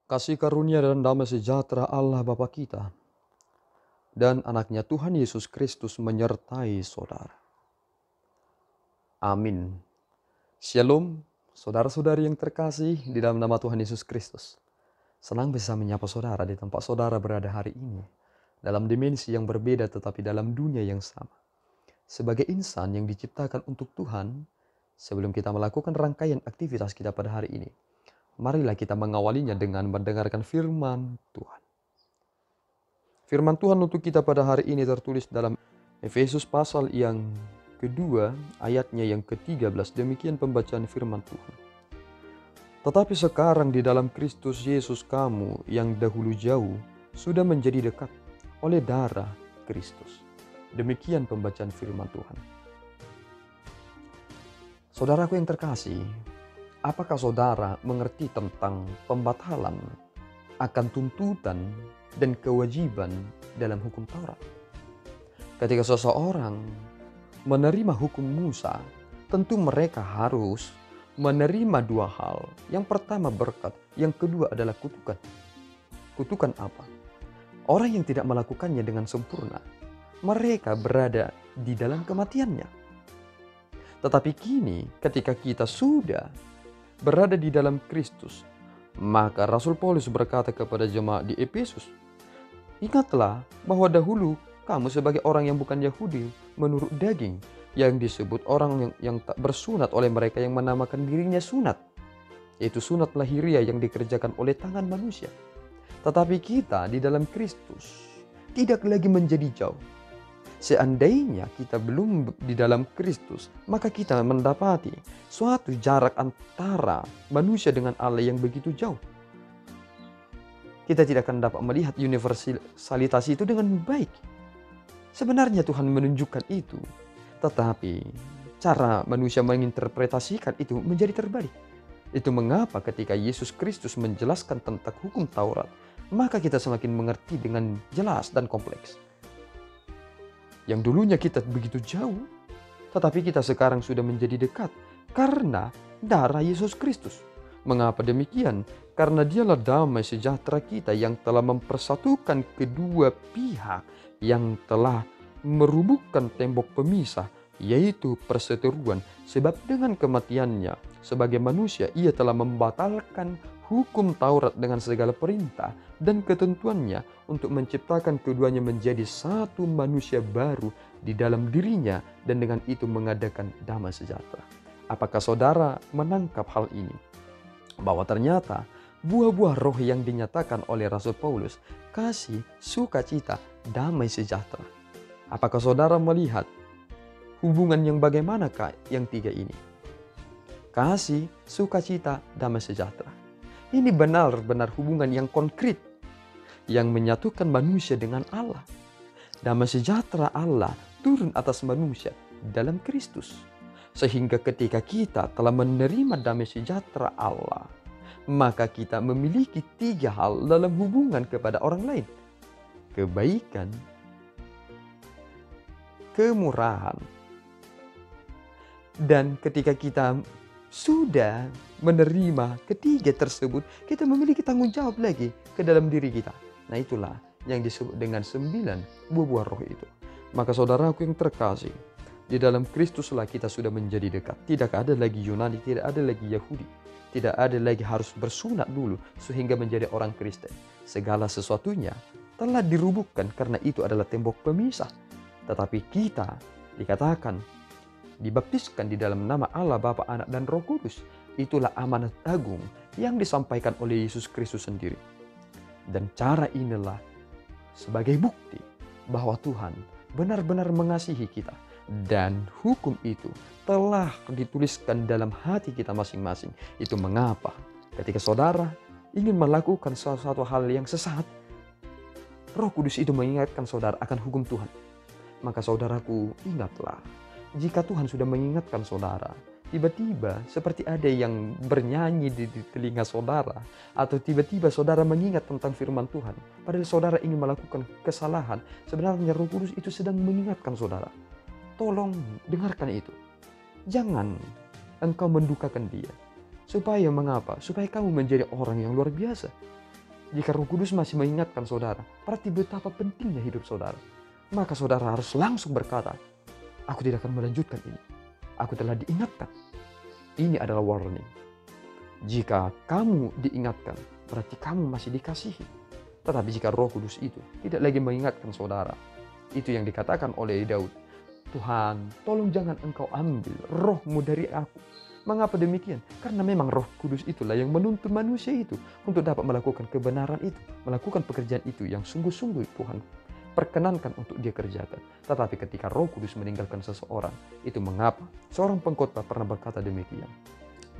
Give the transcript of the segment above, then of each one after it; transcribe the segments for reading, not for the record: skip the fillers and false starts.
Kasih karunia dan damai sejahtera Allah Bapa kita dan anaknya Tuhan Yesus Kristus menyertai saudara. Amin. Shalom, saudara-saudari yang terkasih di dalam nama Tuhan Yesus Kristus. Senang bisa menyapa saudara di tempat saudara berada hari ini, dalam dimensi yang berbeda tetapi dalam dunia yang sama. Sebagai insan yang diciptakan untuk Tuhan, sebelum kita melakukan rangkaian aktivitas kita pada hari ini, marilah kita mengawalinya dengan mendengarkan firman Tuhan. Firman Tuhan untuk kita pada hari ini tertulis dalam Efesus pasal yang kedua, ayatnya yang ke-13. Demikian pembacaan firman Tuhan. Tetapi sekarang di dalam Kristus Yesus kamu yang dahulu jauh sudah menjadi dekat oleh darah Kristus. Demikian pembacaan firman Tuhan. Saudaraku yang terkasih, apakah saudara mengerti tentang pembatalan akan tuntutan dan kewajiban dalam hukum Taurat? Ketika seseorang menerima hukum Musa, tentu mereka harus menerima dua hal. Yang pertama berkat, yang kedua adalah kutukan. Kutukan apa? Orang yang tidak melakukannya dengan sempurna, mereka berada di dalam kematiannya. Tetapi kini ketika kita sudah berada di dalam Kristus, maka Rasul Paulus berkata kepada jemaat di Efesus, ingatlah bahwa dahulu kamu sebagai orang yang bukan Yahudi menurut daging, yang disebut orang yang tak bersunat oleh mereka yang menamakan dirinya sunat, yaitu sunat lahiriah yang dikerjakan oleh tangan manusia. Tetapi kita di dalam Kristus tidak lagi menjadi jauh. Seandainya kita belum di dalam Kristus, maka kita mendapati suatu jarak antara manusia dengan Allah yang begitu jauh. Kita tidak akan dapat melihat universalitas itu dengan baik. Sebenarnya Tuhan menunjukkan itu, tetapi cara manusia menginterpretasikan itu menjadi terbalik. Itu mengapa ketika Yesus Kristus menjelaskan tentang hukum Taurat, maka kita semakin mengerti dengan jelas dan kompleks. Yang dulunya kita begitu jauh, tetapi kita sekarang sudah menjadi dekat karena darah Yesus Kristus. Mengapa demikian? Karena dialah damai sejahtera kita yang telah mempersatukan kedua pihak, yang telah merubuhkan tembok pemisah, yaitu perseteruan. Sebab dengan kematiannya sebagai manusia, ia telah membatalkan hukum Taurat dengan segala perintah dan ketentuannya untuk menciptakan keduanya menjadi satu manusia baru di dalam dirinya, dan dengan itu mengadakan damai sejahtera. Apakah saudara menangkap hal ini? Bahwa ternyata buah-buah roh yang dinyatakan oleh Rasul Paulus, kasih, sukacita, damai sejahtera. Apakah saudara melihat hubungan yang bagaimanakah yang tiga ini? Kasih, sukacita, damai sejahtera. Ini benar-benar hubungan yang konkret yang menyatukan manusia dengan Allah. Damai sejahtera Allah turun atas manusia dalam Kristus. Sehingga ketika kita telah menerima damai sejahtera Allah, maka kita memiliki tiga hal dalam hubungan kepada orang lain. Kebaikan, kemurahan, dan ketika kita sudah menerima ketiga tersebut, kita memiliki tanggung jawab lagi ke dalam diri kita. Nah, itulah yang disebut dengan 9 buah-buah roh itu. Maka saudaraku yang terkasih, di dalam Kristuslah kita sudah menjadi dekat. Tidak ada lagi Yunani, tidak ada lagi Yahudi. Tidak ada lagi harus bersunat dulu sehingga menjadi orang Kristen. Segala sesuatunya telah dirubuhkan karena itu adalah tembok pemisah. Tetapi kita dikatakan dibaptiskan di dalam nama Allah, Bapa, Anak, dan Roh Kudus. Itulah amanat agung yang disampaikan oleh Yesus Kristus sendiri. Dan cara inilah sebagai bukti bahwa Tuhan benar-benar mengasihi kita. Dan hukum itu telah dituliskan dalam hati kita masing-masing. Itu mengapa ketika saudara ingin melakukan sesuatu hal yang sesat, Roh Kudus itu mengingatkan saudara akan hukum Tuhan. Maka saudaraku, ingatlah, jika Tuhan sudah mengingatkan saudara, tiba-tiba seperti ada yang bernyanyi di telinga saudara, atau tiba-tiba saudara mengingat tentang firman Tuhan, padahal saudara ingin melakukan kesalahan, sebenarnya Roh Kudus itu sedang mengingatkan saudara. Tolong dengarkan itu. Jangan engkau mendukakan dia. Supaya mengapa? Supaya kamu menjadi orang yang luar biasa. Jika Roh Kudus masih mengingatkan saudara, berarti betapa pentingnya hidup saudara. Maka saudara harus langsung berkata, aku tidak akan melanjutkan ini. Aku telah diingatkan. Ini adalah warning. Jika kamu diingatkan, berarti kamu masih dikasihi. Tetapi jika Roh Kudus itu tidak lagi mengingatkan saudara, itu yang dikatakan oleh Daud, Tuhan, tolong jangan engkau ambil rohmu dari aku. Mengapa demikian? Karena memang Roh Kudus itulah yang menuntun manusia itu untuk dapat melakukan kebenaran itu, melakukan pekerjaan itu yang sungguh-sungguh Tuhan perkenankan untuk dia kerjakan. Tetapi ketika Roh Kudus meninggalkan seseorang, itu mengapa? Seorang pengkhotbah pernah berkata demikian,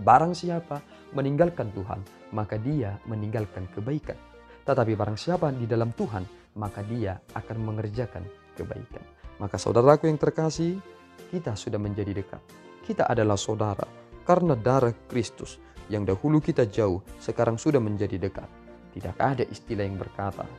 barang siapa meninggalkan Tuhan, maka dia meninggalkan kebaikan. Tetapi barang siapa di dalam Tuhan, maka dia akan mengerjakan kebaikan. Maka saudaraku yang terkasih, kita sudah menjadi dekat. Kita adalah saudara. Karena darah Kristus yang dahulu kita jauh, sekarang sudah menjadi dekat. Tidak ada istilah yang berkata,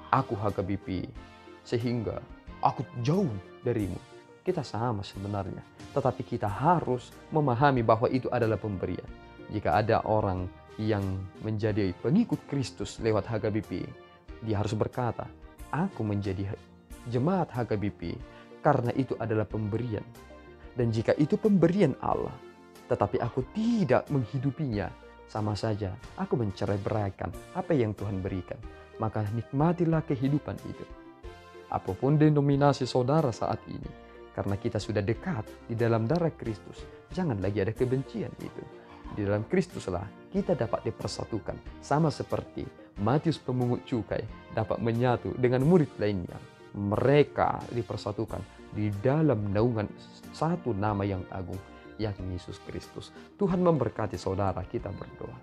aku HKBP, sehingga aku jauh darimu. Kita sama sebenarnya. Tetapi kita harus memahami bahwa itu adalah pemberian. Jika ada orang yang menjadi pengikut Kristus lewat HKBP, dia harus berkata, aku menjadi jemaat HKBP karena itu adalah pemberian. Dan jika itu pemberian Allah, tetapi aku tidak menghidupinya, sama saja aku mencerai-beraikan apa yang Tuhan berikan. Maka nikmatilah kehidupan itu. Apapun denominasi saudara saat ini, karena kita sudah dekat di dalam darah Kristus, jangan lagi ada kebencian itu. Di dalam Kristuslah kita dapat dipersatukan, sama seperti Matius pemungut cukai dapat menyatu dengan murid lainnya. Mereka dipersatukan di dalam naungan satu nama yang agung, yakni Yesus Kristus. Tuhan memberkati saudara, kita berdoa.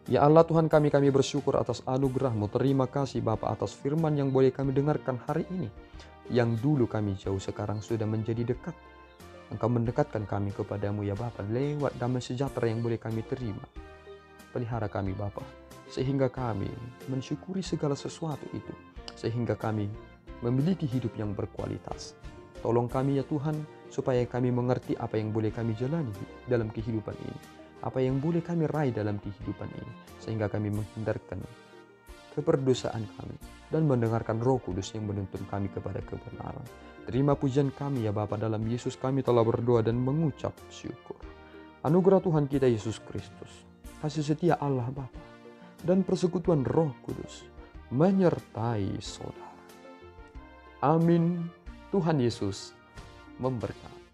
Ya Allah Tuhan kami bersyukur atas anugerah-Mu. Terima kasih Bapa atas firman yang boleh kami dengarkan hari ini. Yang dulu kami jauh, sekarang sudah menjadi dekat. Engkau mendekatkan kami kepadamu ya Bapa, lewat damai sejahtera yang boleh kami terima. Pelihara kami Bapa, sehingga kami mensyukuri segala sesuatu itu. Sehingga kami memiliki hidup yang berkualitas. Tolong kami ya Tuhan, supaya kami mengerti apa yang boleh kami jalani dalam kehidupan ini. Apa yang boleh kami raih dalam kehidupan ini. Sehingga kami menghindarkan keberdosaan kami. Dan mendengarkan Roh Kudus yang menuntun kami kepada kebenaran. Terima pujian kami ya Bapa, dalam Yesus kami telah berdoa dan mengucap syukur. Anugerah Tuhan kita Yesus Kristus, kasih setia Allah Bapa, dan persekutuan Roh Kudus menyertai saudara. Amin. Tuhan Yesus memberkati.